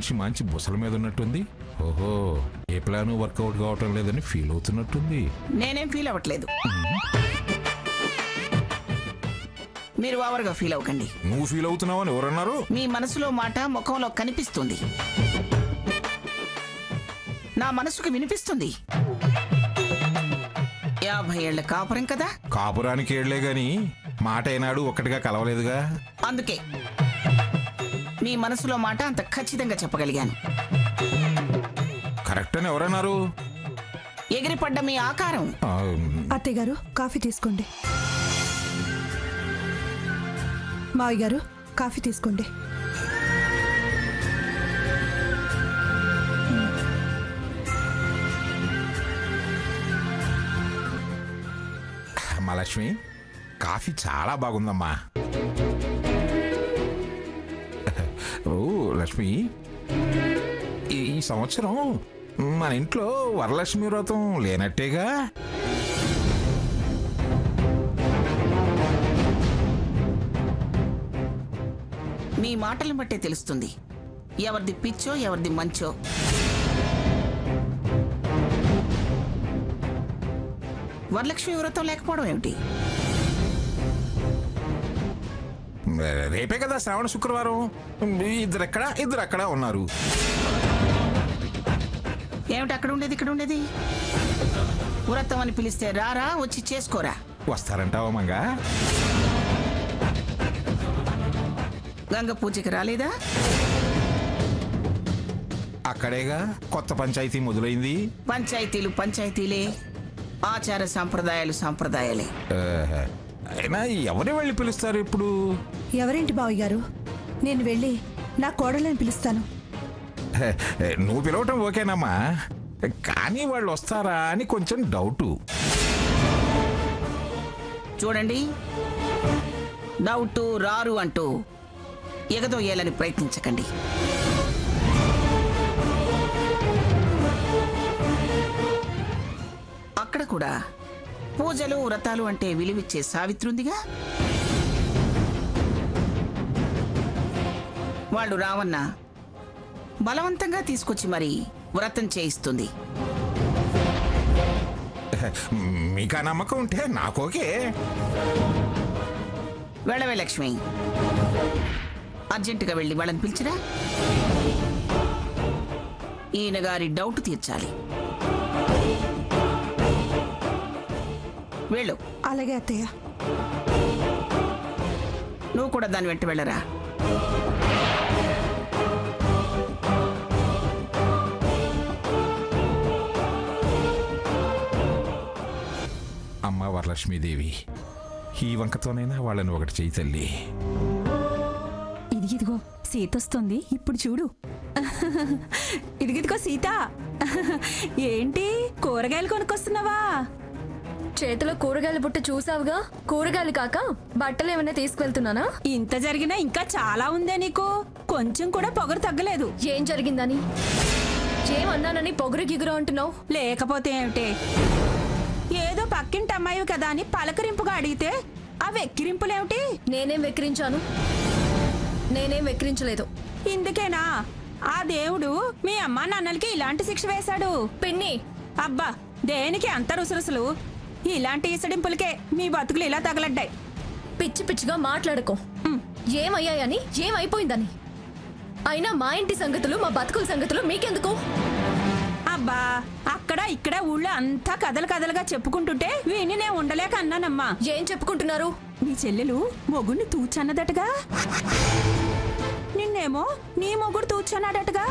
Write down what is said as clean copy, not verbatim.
మనిషి మంచి బుసల మీద ఉన్నట్టుంది. ఓహో, ఏ ప్లాన్ వర్కౌట్ కావటం లేదని ఫీల్ అవుతున్నట్టుంది. నేనేం ఫీల్ అవ్వట్లేదు, మీరు ఓవర్గా ఫీల్ అవ్వకండి. నువ్వు ఫీల్ అవుతున్నావని ఎవరన్నారు? మీ మనసులో మాట ముఖంలో కనిపిస్తుంది, నా మనసుకు వినిపిస్తుంది. 50 ఏళ్ల కాపురం కదా. కాపురానికి ఏళ్లే గాని మాట ఏనాడు ఒక్కటిగా కలవలేదుగా. అందుకే మీ మనసులో మాట అంత ఖచ్చితంగా చెప్పగలిగాను. కరెక్ట్ అని ఎవరన్నారు? ఎగిరిపడ్డ మీ ఆకారం. అత్తయ్య గారు కాఫీ తీసుకోండి. మావయ్య గారు కాఫీ తీసుకోండి. అమ్మా లక్ష్మి, కాఫీ చాలా బాగుందమ్మా. ఓ లక్ష్మి, ఈ సంవత్సరం మన ఇంట్లో వరలక్ష్మి వ్రతం లేనట్టేగా? మీ మాటలను బట్టే తెలుస్తుంది ఎవరిది పిచ్చో ఎవరిది మంచో. వరలక్ష్మి వ్రతం లేకపోవడం ఏమిటి? రేపే కదా శ్రావణ శుక్రవారం. ఇద్దరు అక్కడ ఉన్నారు. ఏమిటి అక్కడ ఉండేది ఇక్కడ ఉండేది? వ్రతం అని పిలిస్తే రారా, వచ్చి చేసుకోరా. వస్తారంటావా మంగా? గంగ పూజకి రాలేదా? అక్కడేగా కొత్త పంచాయతీ మొదలైంది. పంచాయతీలు పంచాయతీలే, ఆచార సాంప్రదాయాలు సాంప్రదాయాలే. అయినా ఎవరు వెళ్ళి పిలుస్తారు ఇప్పుడు? ఎవరేంటి బావయ్య గారు, నేను వెళ్ళి నా కోడలని పిలుస్తాను. నువ్వు పిలవటం ఓకేనమ్మా, కానీ వాళ్ళు వస్తారా అని కొంచెం డౌటు. చూడండి, డౌటు రారు అంటూ ఎగదోయాలని ప్రయత్నించకండి. అక్కడ కూడా పూజలు వ్రతాలు అంటే విలువిచ్చే సావిత్రి ఉందిగా. వాళ్ళు రావన్న బలవంతంగా తీసుకొచ్చి మరి వ్రతం చేయిస్తుంది. మీకా నమ్మకం ఉంటే నాకోకే. వెళ్ళవే లక్ష్మి, అర్జెంటుగా వెళ్ళి వాళ్ళని పిలిచిరా. ఈయన గారి డౌట్ తీర్చాలి. వెళ్ళు. అలాగే అత్తయ్య. నువ్వు కూడా దాని వెంట వెళ్ళరా. అమ్మ వరలక్ష్మీదేవి, ఈ వంకతోనైనా వాళ్ళని ఒకటి చెయ్యి తల్లి. ఇదిగో సీత వస్తుంది, ఇప్పుడు చూడు. ఇదిగో సీత, ఏంటి కూరగాయలు కొనుక్కొస్తున్నావా? చేతిలో కూరగాయల బుట్ట చూసావుగా, కూరగాయలు కాక బట్టలు ఏమైనా తీసుకువెళ్తున్నానా? ఇంత జరిగినా ఇంకా చాలా ఉందే నీకు, కొంచెం కూడా పొగరు తగ్గలేదు. ఏం జరిగిందని, ఏమన్నానని పొగరు గిగురు అంటున్నావు? లేకపోతే ఏమిటే, ఏదో పక్కింటి అమ్మాయి కదా అని పలకరింపుగా అడిగితే ఆ వెక్కిరింపులేమిటి? నేనేం వెక్కిరించాను? నేనేం వెక్కిరించలేదు. ఇందుకేనా ఆ దేవుడు మీ అమ్మా నాన్నలకి ఇలాంటి శిక్ష వేశాడు? పిన్ని, అబ్బా దేనికి అంత రుసరుసలు? ఇలాంటి ఇసడింపులకే మీ బతుకులు ఇలా తగలడ్డాయి. పిచ్చి పిచ్చిగా మాట్లాడుకో. ఏమయ్యాయని, ఏమైపోయిందని. అయినా మా ఇంటి సంగతులు, మా బతుకుల సంగతులు మీకెందుకు? అబ్బా అక్కడ ఇక్కడ ఊళ్ళో అంతా కథలు కథలుగా చెప్పుకుంటుంటే విని నేను ఉండలేక అన్నానమ్మా. ఏం చెప్పుకుంటున్నారు? మీ చెల్లెలు మొగుడిని తూచన్నదటగా, నిన్నేమో నీ మొగుడు తూచన్నాడటగా.